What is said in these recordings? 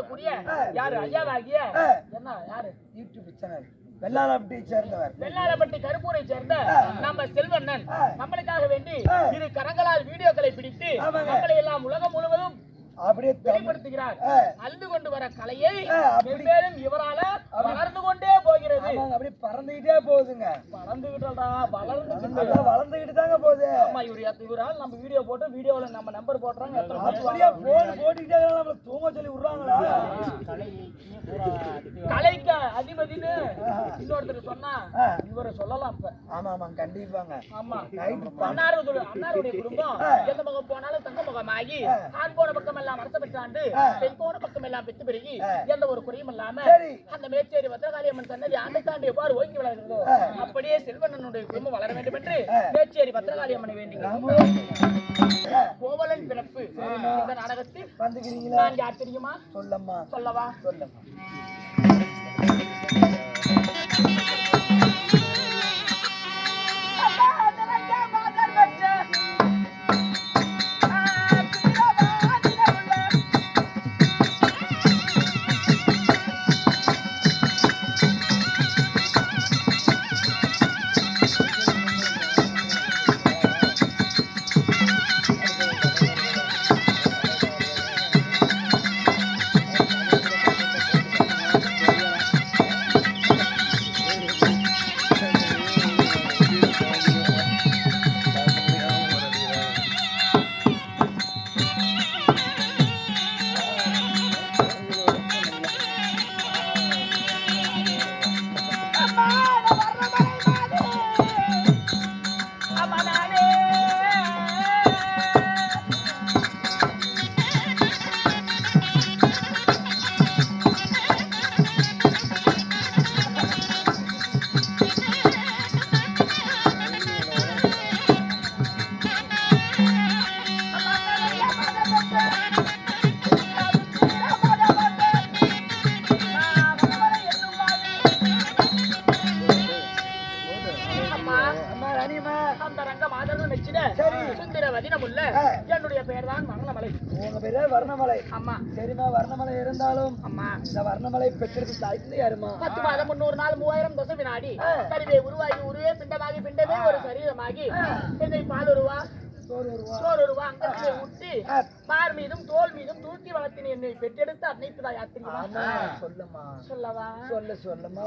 நடத்தக்கூடிய யாரு ஐயாவாகிய என்ன யாரு யூடியூப் சேனல் வெள்ளாளப்பட்டி சேர்ந்தவர், வெள்ளாளப்பட்டி கருப்பூரை சேர்ந்த நம்ம செல்வண்ணன் நம்மளுக்காக வேண்டி இரு கரங்களால் வீடியோக்களை பிடித்து நம்மளை எல்லாம் உலகம் முழுவதும் அப்படியே வெளிப்படுத்துகிறார். அழுது கொண்டு வர கலையை மேலும் இவரால வளர்ந்து கொண்டே போகிறது. அப்படியே பறந்துகிட்டே போகுதுங்க. வளர்ந்துகிட்டா வளர்ந்துகிட்டு தாங்க போகுது. ஆமா, இவரால் நம்ம வீடியோ போட்டு வீடியோல நம்ம நம்பர் போடுறாங்க. அப்படியே போட்டுக்கிட்டே நம்மள தூங்க சொல்லி விடுறாங்களா? கலைக்கு அதிபதினு இன்னொருத்தர் சொன்னா இவரை சொல்லலாம். ஆமா ஆமா கண்டிப்பாங்க. ஆமா, அன்னாருடைய குடும்பம் எந்த பக்கம் போனாலும் தங்க முகமாகி ஆண் போன பக்கம் எல்லாம் அரச பெற்றாண்டு பெண் போன பக்கம் எல்லாம் பெற்று பெருகி எந்த ஒரு குறையும் இல்லாம அந்த மேச்சேரி பத்திரகாளியம்மன் சன்னதி ஆண்டைத்தாண்டி எவ்வாறு ஓங்கி வளர்கிறதோ அப்படியே செல்வண்ணனுடைய குடும்பம் வளர வேண்டும் என்று மேச்சேரி பத்திரகாளியம்மனை வேண்டுகிறோம். கோவலன் பிறப்பு இந்த நாடகத்தில் வந்துக்கிறீங்களா? யார் தெரியுமா? சொல்லம்மா. சொல்லவா? சொல்லம்மா. என்னுடைய பெயர் தான் வர்ணமலை. உங்க பேரு வர்ணமலை? ஆமா. சரிமா, வர்ணமலை இருந்தாலும் அம்மா இந்த வர்ணமலை பெற்றது தாய்ந்து யாருமா? 10 மாதம் 300 நாள் 3000 தச வினாடி கருவே உருவாகி உருவே பிண்டமாகி பிண்டமே ஒரு சரீரமாகி என்னை பாலுருவா சோறுருவா அங்கத்திலே ஊட்டி பார் மீதும் தோல் மீதும் தூக்கி வளர்த்தின என்னை பெற்றெடுத்து அன்னைத்துதான் யாத்திரிமா. சொல்லுமா. சொல்லவா? சொல்லுமா.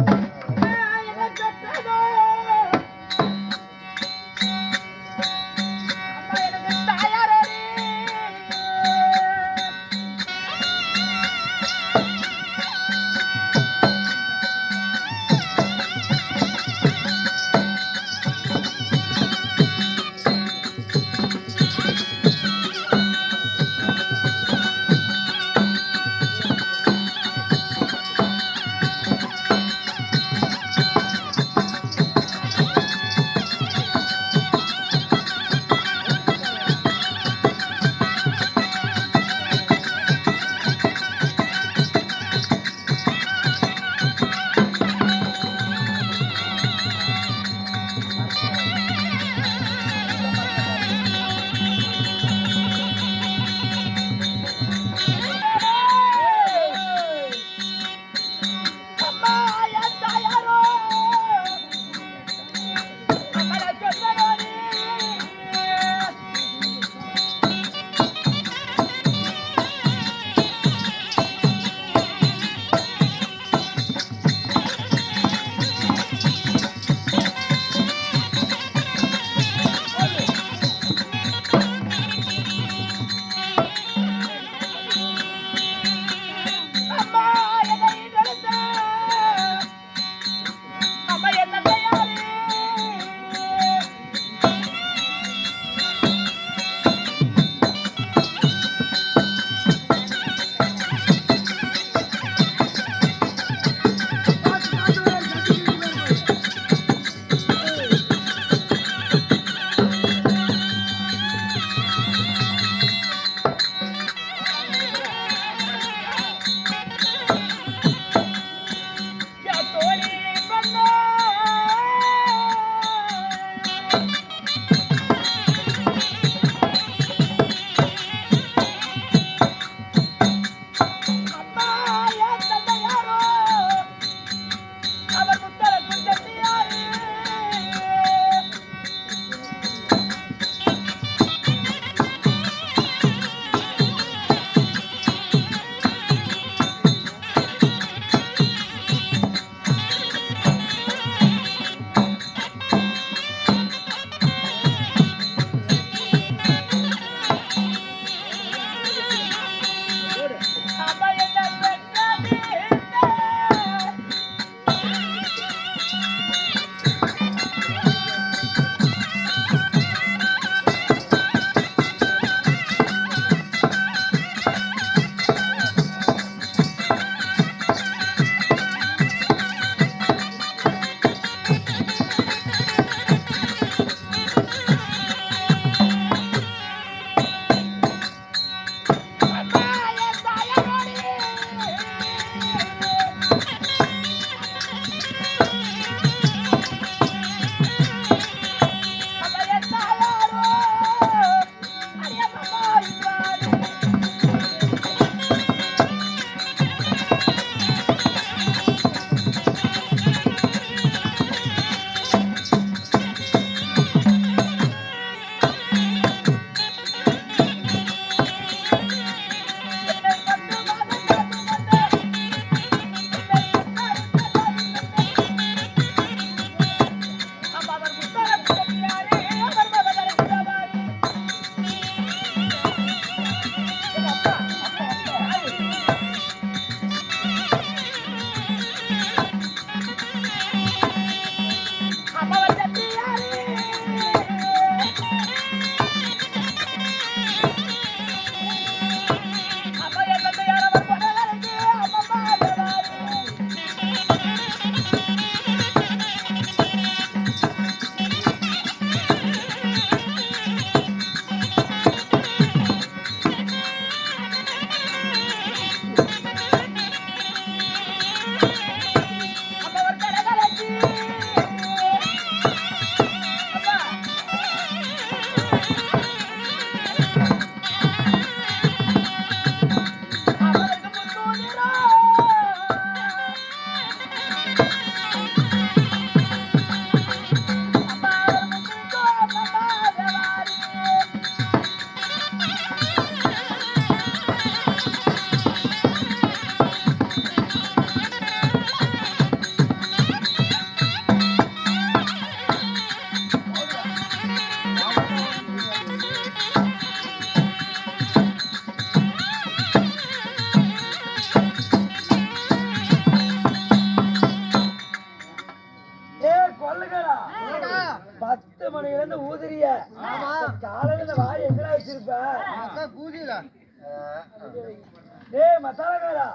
என்னடா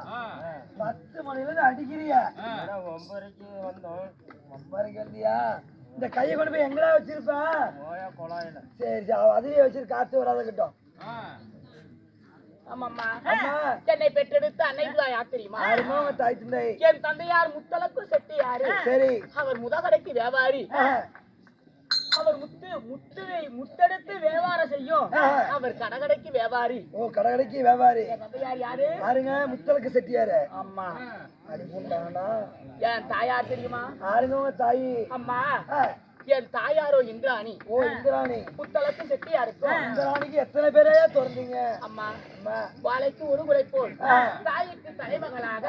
10 மணில இருந்து அடிக்கிறிய 9:30க்கு வந்தோம். 9:30க்கு வந்தியா? இந்த கையை கொண்டு போய் எங்கடா வச்சிருப்ப? குழாயில. சரி சரி, அதையே வச்சிரு, காத்து வராதக்கட்டும். ஆமாம்மா. அம்மா, என்னை பெற்றெடுத்த அன்னைக்குதான் யார் தெரியுமா? யாருமா உங்க தாய் தந்தை? என் தந்தையார் முத்தலக்கு செட்டியாரு. சரி. அவர் முதகடைக்கு வியாபாரி. அவர் முத்தெடுத்து வியாபாரம் செய்யும். அவர் கடகடைக்கு வியாபாரி. ஓ, கடகடைக்கு வியாபாரி. என் தந்தையார் யாரு? யாருங்க? முத்தலக்கு செட்டியாரு. அம்மா. அடி போட்டானா? என் தாயார் தெரியுமா? யாருங்க உங்க தாயி? அம்மா, என் தாயாரோ இந்திராணி. ஓ, இந்திராணி. முத்தலக்கு செட்டியாருக்கும் இந்திராணிக்கு எத்தனை பேரே பிறந்தீங்க? அம்மா, வாழைக்கு ஒரு குலை போல் தாய்க்கு தலைமகளாக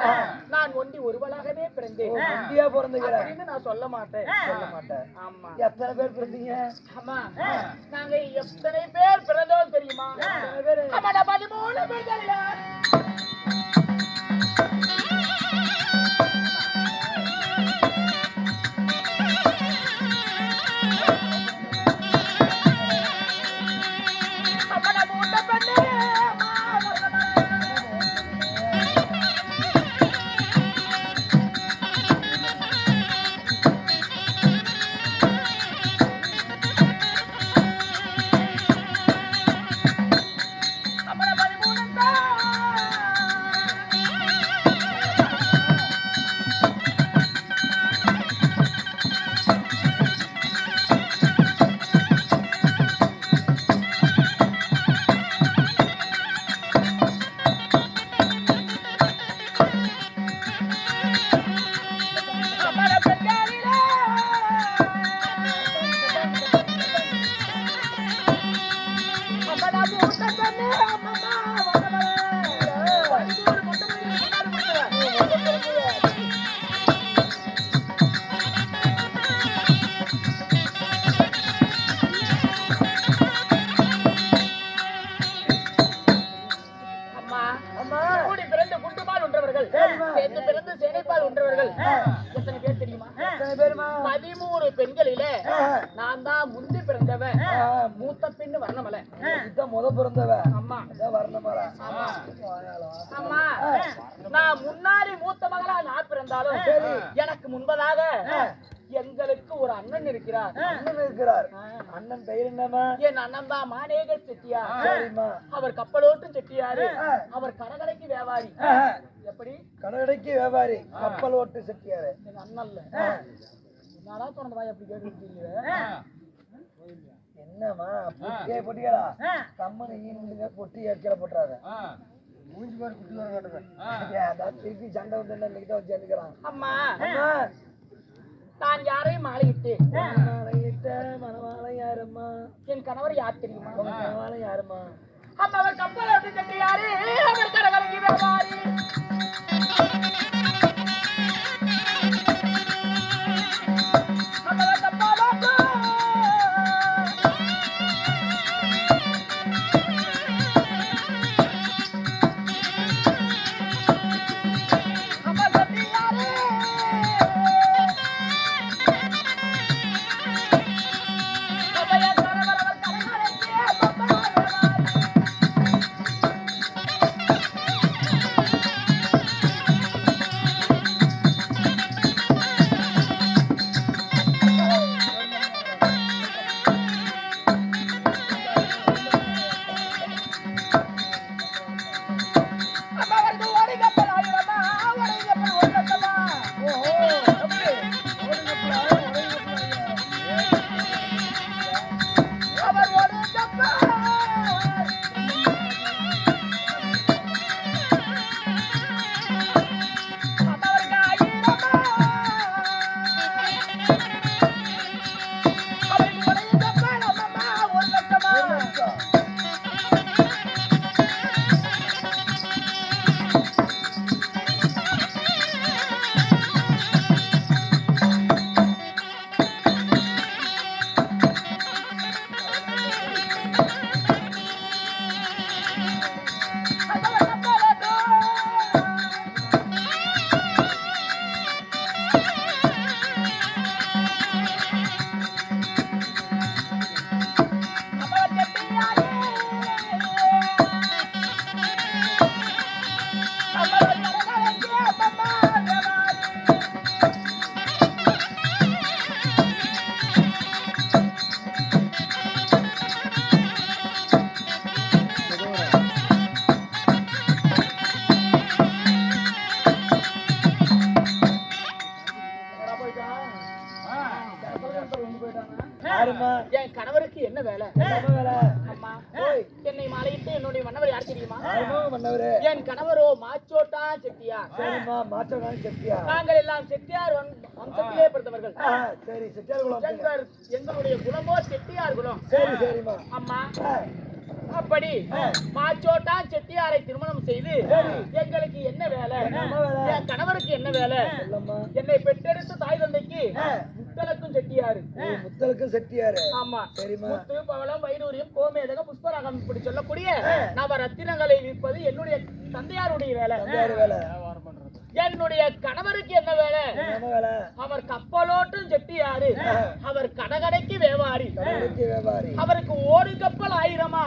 நான் ஒண்டி ஒருவளாகவே பிறந்தேன். இந்தியா பிறந்துக்கிற அப்படின்னு நான் சொல்ல மாட்டேன். சொல்ல மாட்டேன். ஆமா. எத்தனை பேர் பிறந்தீங்க? அம்மா, நாங்க எத்தனை பேர் பிறந்தோம் தெரியுமா? எத்தனை பேரு? அம்மா, நான் 13 பேர். எத்தனை பேர் தெரியுமா? 13 பெண்களிலே நான் தான் முந்தி பிறந்தவன். மூத்த பெண்ணு வர்ணமல. இதான் முத பிறந்தவன். அம்மா, இதான் வர்ணமல. அம்மா, நான் முன்னாடி மூத்த மகளா நான் பிறந்தாலும் எனக்கு முன்பதாக எங்களுக்கு ஒரு அண்ணன் இருக்கிறார். அண்ணன் பெயர் என்னமா? என் அண்ணன் தான் மாநேக செட்டியார். சரிம்மா. அவர் கப்பலோட்டும் செட்டியாரு. அவர் கடகடைக்கு வியாபாரி. எப்படி? கடகடைக்கு வியாபாரி, கப்பல் ஓட்டு செட்டியாரு. எங்க அண்ணன்ல என்னடா சொன்னது வாய் அப்படி கேட்டுருக்கீங்க? என்னம்மா பொட்டிகளா? கம்மனு ஈனுங்க பொட்டி ஏற்கல போட்டுறாங்க. மூஞ்சி பாரு, குட்டி வர காட்டுறேன். திருப்பி சண்டை வந்து இன்னைக்கு வச்சு சேர்ந்துக்கிறான். அம்மா, அம்மா, நான் யாரையும் மாலையிட்டு மனவாளம் யாரும்மா? என் கணவர் யார் தெரியுமா? மனவாளம் யாரும்மா? அம்மா, அவர் கப்பல் ஓட்டு செட்டியாரு. அவர் கடகடைக்கு வியாபாரி. என் கணவருக்கு என்ன வேலை? என்ன வேலை? அம்மா என்னை மாலையிட்டு என்னுடைய மன்னவர் யார் தெரியுமா? மன்னவரு. என் கணவரோ மாச்சோட்டா செட்டியார். சரிம்மா, மாற்றோட்டா செட்டியார். நாங்கள் எல்லாம் செட்டியார் வம்சத்திலே பிறந்தவர்கள். சரி, செட்டியார் குலம். எங்களுடைய குலமோ செட்டியார் குலம். சரி சரிம்மா. அம்மா அப்படி மாச்சோட்டா செட்டியாரை திருமணம் செய்து எங்களுக்கு என்ன வேலை? என் கணவருக்கு என்ன வேலை? என்னை பெற்றெடுத்து தாய் தந்தைக்கு முத்தலுக்கும் செட்டியாரு. முத்தலுக்கும் செட்டியாரு. ஆமா. சரிம்மா. முத்து, பவளம், வைடூரியம், கோமேதகம், புஷ்பராகம் இப்படி சொல்லக்கூடிய நவரத்தினங்களை விற்பது என்னுடைய தந்தையாருடைய வேலை. வியாபாரம் பண்றது. என்னுடைய கணவருக்கு என்ன வேலை? அவர் கப்பலோட்டும் செட்டியாரு. அவர் கடகடைக்கு வியாபாரி. அவருக்கு ஓடு கப்பல் 1000மா?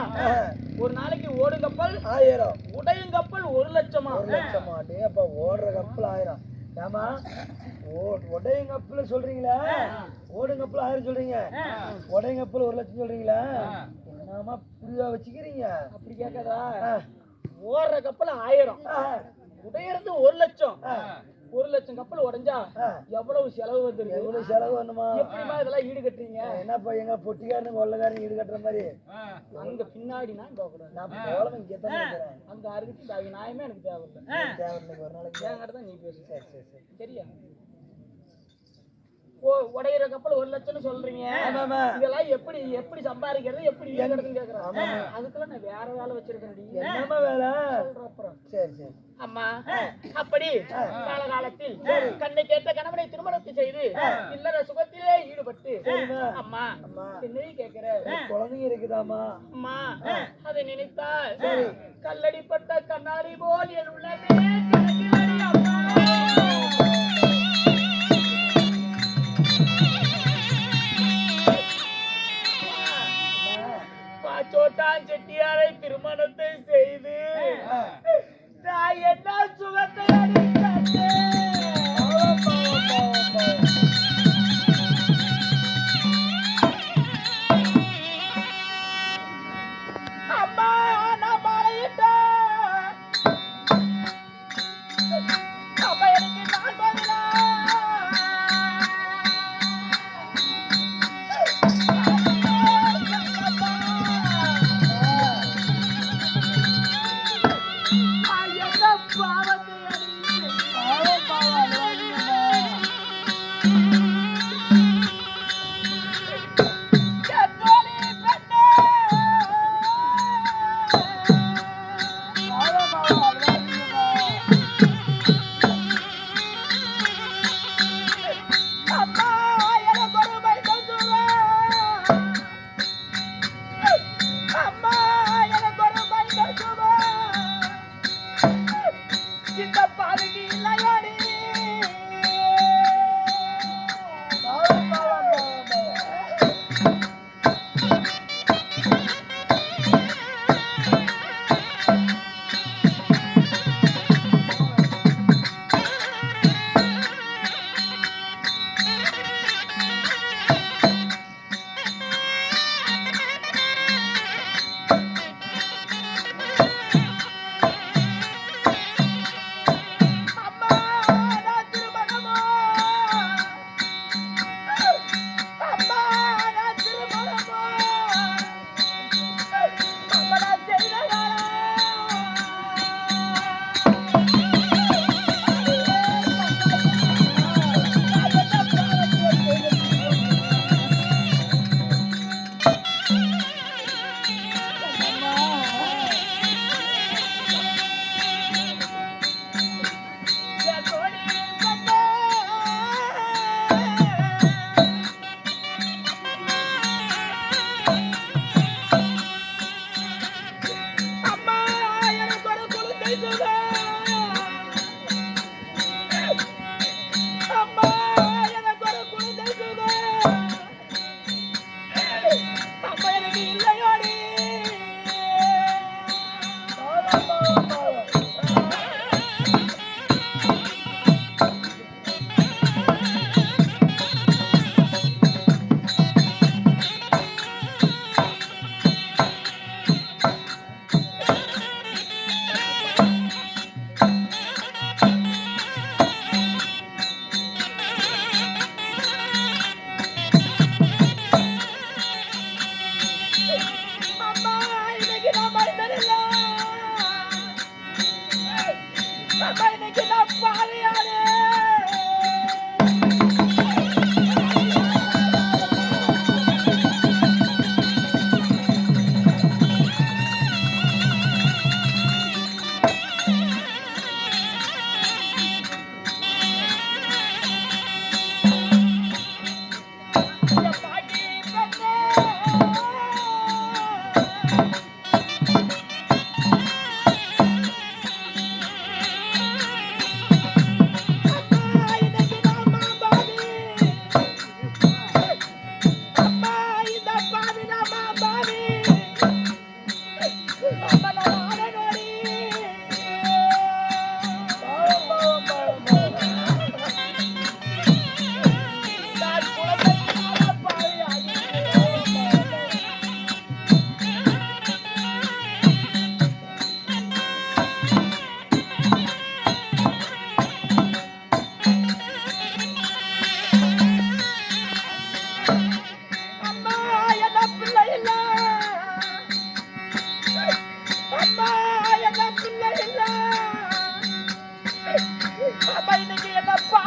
ஒரு நாளைக்கு ஓடு கப்பல் 1000. உடையும் கப்பல் 1 லட்சமா? 1 லட்சமா? அப்ப ஓடுற கப்பல் 1000. ஏமா உடையும் கப்பல் சொல்றீங்களா? ஓடும் கப்பல் 1000 சொல்றீங்க, உடையும் கப்பல் 1 லட்சம் சொல்றீங்களா? என்னமா புரியா வச்சுக்கிறீங்க? அப்படி கேட்காதா? ஓடுற கப்பல் 1000, உடையிறது 1 லட்சம். 1 லட்சம் கப்பல் உடைஞ்சா எவ்வளவு செலவு வந்துருக்கு? எவ்வளவு செலவு வேணுமா? எப்படிமா இதெல்லாம் ஈடு கட்டுறீங்க? என்னப்பா எங்க பொட்டிக்காரனுக்கு கொள்ளக்காரன் ஈடு கட்டுற மாதிரி? அங்க பின்னாடி நான் போகக்கூடாது. நான் போகலாம், இங்கே தான் இருக்கிறேன். அங்க அறுக்கு நியாயமே எனக்கு தேவையில்லை. தேவையில்லை. ஒரு நாளைக்கு என்கிட்ட தான் நீ பேசு. சரி சரி சரி. சரியா? உடையிற கப்பல் 1 லட்சம்னு சொல்றீங்க. ஆமாமா. இதெல்லாம் எப்படி எப்படி சம்பாதிக்கிறது, எப்படி ஈடுகட்டுன்னு கேக்குறேன். அதுக்கெல்லாம் நான் வேற வேலை வச்சிருக்கேன். என்னமா வேலை? அப்புறம் சரி சரி. அம்மா அப்படி காலகாலத்தில் கண்ணை கேட்ட கணவனை திருமணத்தை செய்து இல்லற சுகத்திலே ஈடுபட்டு அம்மா என்னையே கேட்கிற குழந்தைங்க இருக்குதாமா? அம்மா அதை நினைத்தால் கல்லடிப்பட்ட கண்ணாடி போல் என் உள்ளமே கிடக்கிறடி அம்மா. பாச்சோட்டான் செட்டியாரை திருமணத்தை செய்து நான் என்ன சுகத்தை அளித்தேன். அம்மா நான் மாலையிட்டேன்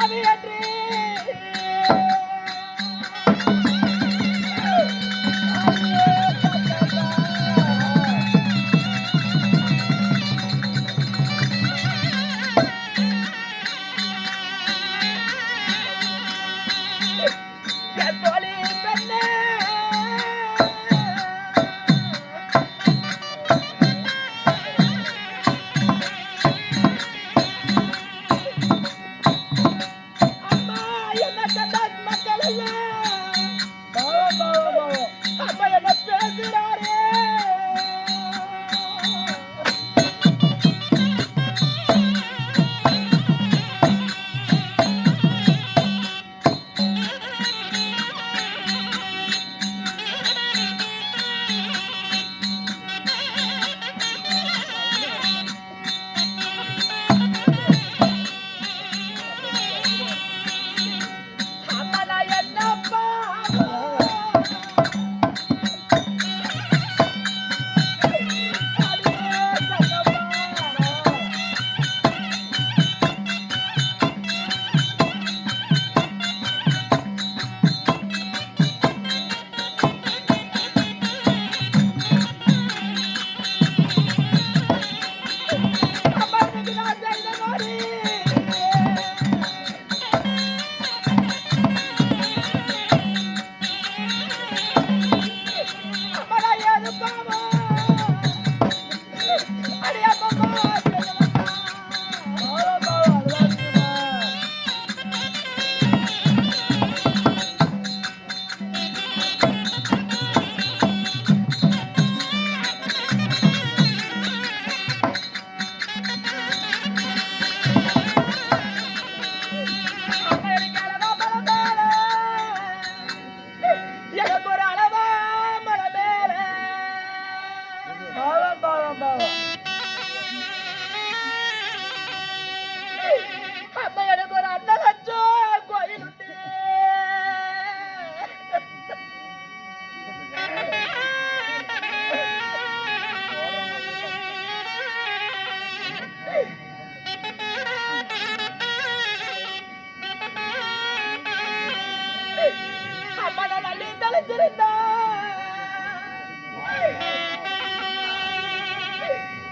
பாவி என்று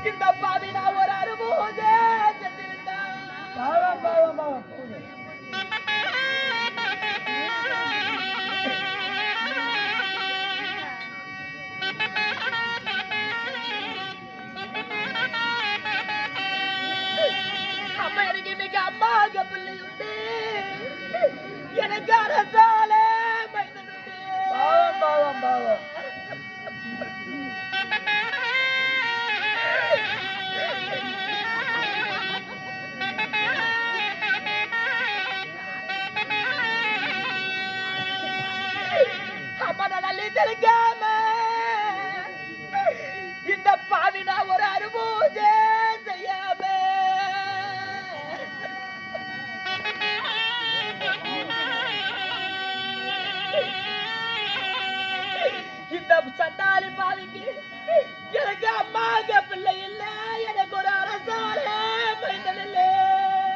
இந்த பாவி நான் ஒரு அனுபவம் அம்மா எனக்கு இன்னைக்கு அம்மாவுக்கு பிள்ளை உண்டு எனக்கு அரசால பாவம் பாவம் அம்மா நான் நல்லி தெரியாம இந்த பாவி நான் ஒரு அனுபவம் செய்யாம இந்த சண்டாளி பாவிக்கு எனக்கு அம்மாவுக்கு பிள்ளை இல்ல எனக்கு ஒரு அரசால மைந்தன் இல்ல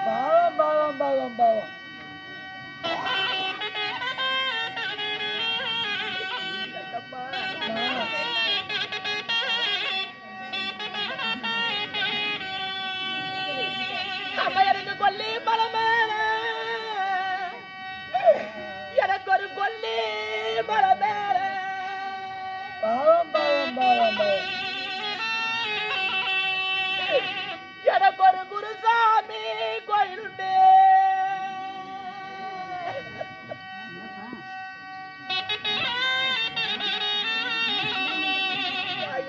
பாவம் அம்மா எனக்கு கொல்லி மலை மேல எனக்கு ஒரு கொல்லி மலை மேல பாவம் எனக்கு ஒரு குருசாமி கோயிலுண்டு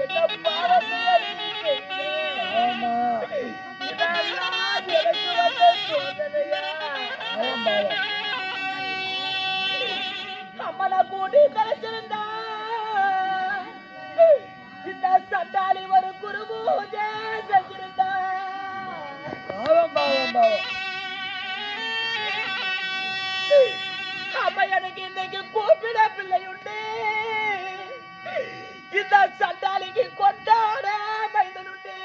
என்ன பாவத்தை ஆமா இதெல்லாம் எனக்கு வந்த சோதனையா அம்மா நான் கூட்டி கலைச்சிருந்தா இந்த சண்டாளி ஒரு குரு பூஜை செஞ்சிருந்தா பாவம் அம்மா எனக்கு இன்னைக்கு கூப்பிட பிள்ளை உண்டு இந்த சண்டாளிக்கு கொண்டாட மைந்தன் உண்டு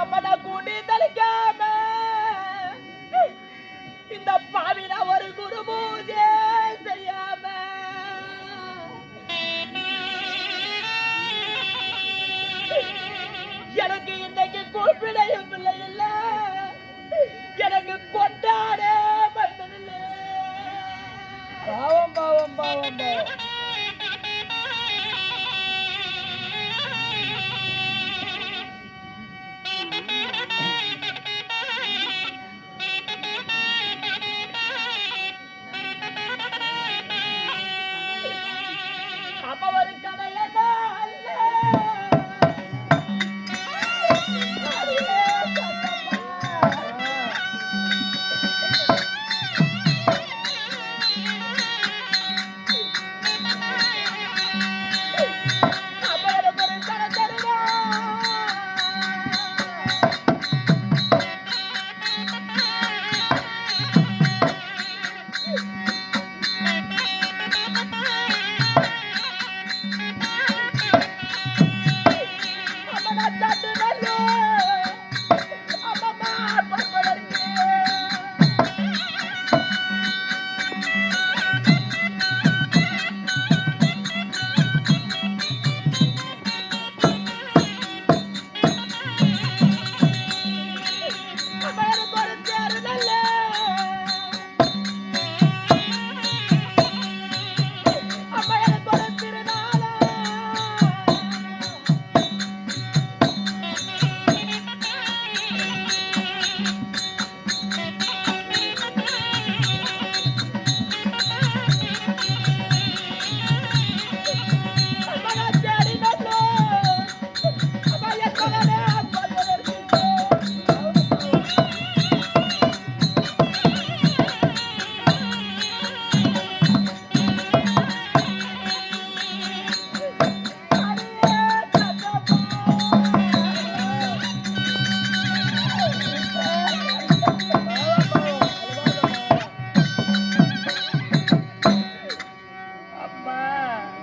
அப்பனா கூட்டி தலிக்காம இந்த பாவில ஒரு குரு பூஜை செய்யாம எனக்கு இன்னைக்கு கூப்பிடையும் பிள்ளை இல்ல எனக்கு கொண்டாட வந்ததில்ல பாவம் பாவம் பாவம் பாவம் அப்ப ஒரு கதையல்ல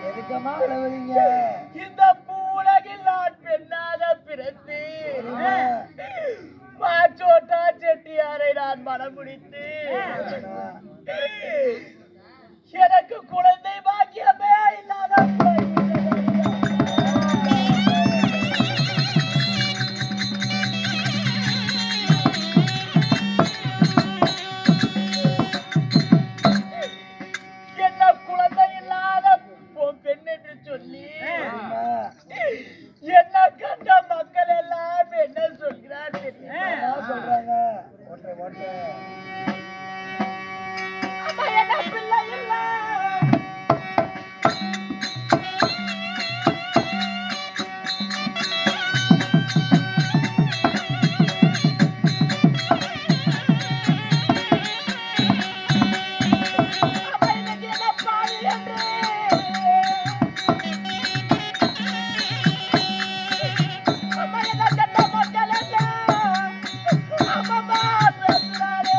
எதுக்கமா அழுவுறீங்க இந்த பூலகில் நான் பெண்ணாக பிறந்து மாச்சோட்டா செட்டியாரை நான் மனம் முடித்து எனக்கு குழந்தை பாக்கியமே இல்லாத என்ன குழந்தை இல்லாத பெண் என்று சொல்லி என்ன கண்ட மக்கள் எல்லாம் என்ன சொல்கிறார் தெரியுமா? சொல்றாங்க ஓட்டை ஓட்டை அம்மா, என்ன பிள்ளை இல்ல அம்மா, இன்னைக்கு என்ன பாடு என்று அம்மா, என்ன கண்ட மக்கள் எல்லாம் அம்மா பேசுறாரே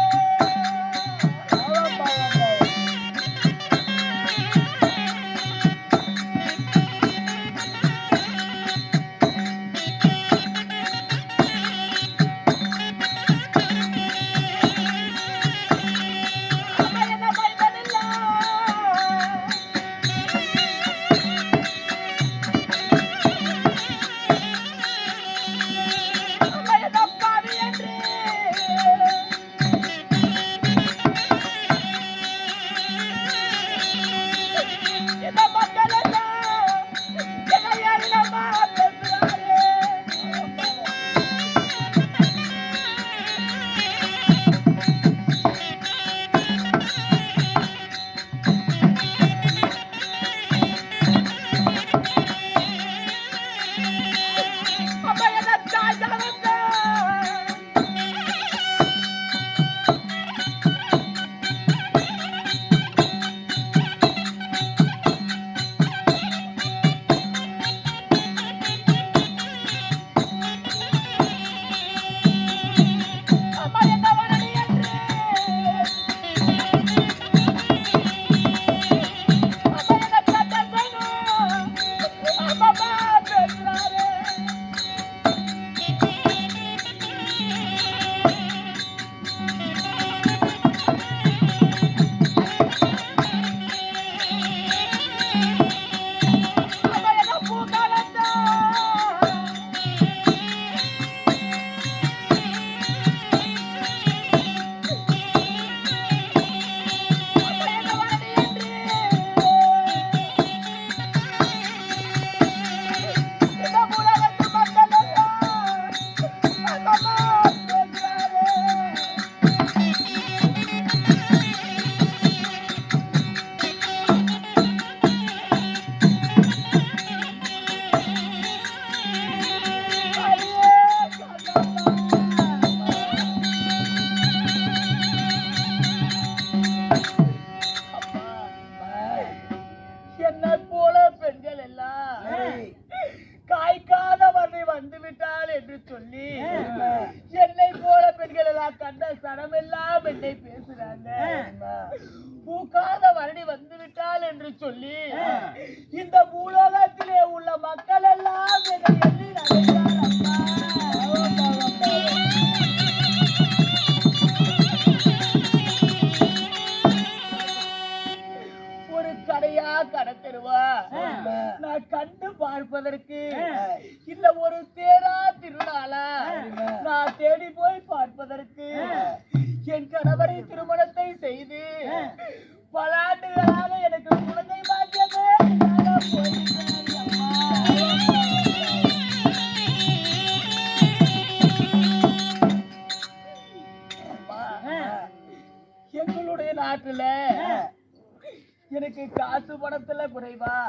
என்னை போல பெண்கள் எல்லாம் காய்க்காத வரை வந்து விட்டாள் என்று சொல்லி என்னை போல பெண்கள் எல்லாம் கண்ட சனமெல்லாம் என்னை பேசுறாங்க. பூக்காத வருடி வந்து விட்டாள் என்று சொல்லி இந்த பூலோகத்திலே உள்ள மக்கள் எல்லாம் என்னை எண்ணி நகைத்தார். ஒரு கடையா கடத்தருவா நான் கண்டு பார்ப்பதற்கு இல்ல ஒரு தேரா திருநாளா நான் தேடி போய் பார்ப்பதற்கு என் கணவரை திருமணத்தை செய்து பல ஆண்டுகளாக எனக்கு குழந்தை பாக்கியமே இல்லாத போயிருக்கிறது அம்மா. எங்களுடைய நாட்டுல எனக்கு காசு பணத்துல குறைவா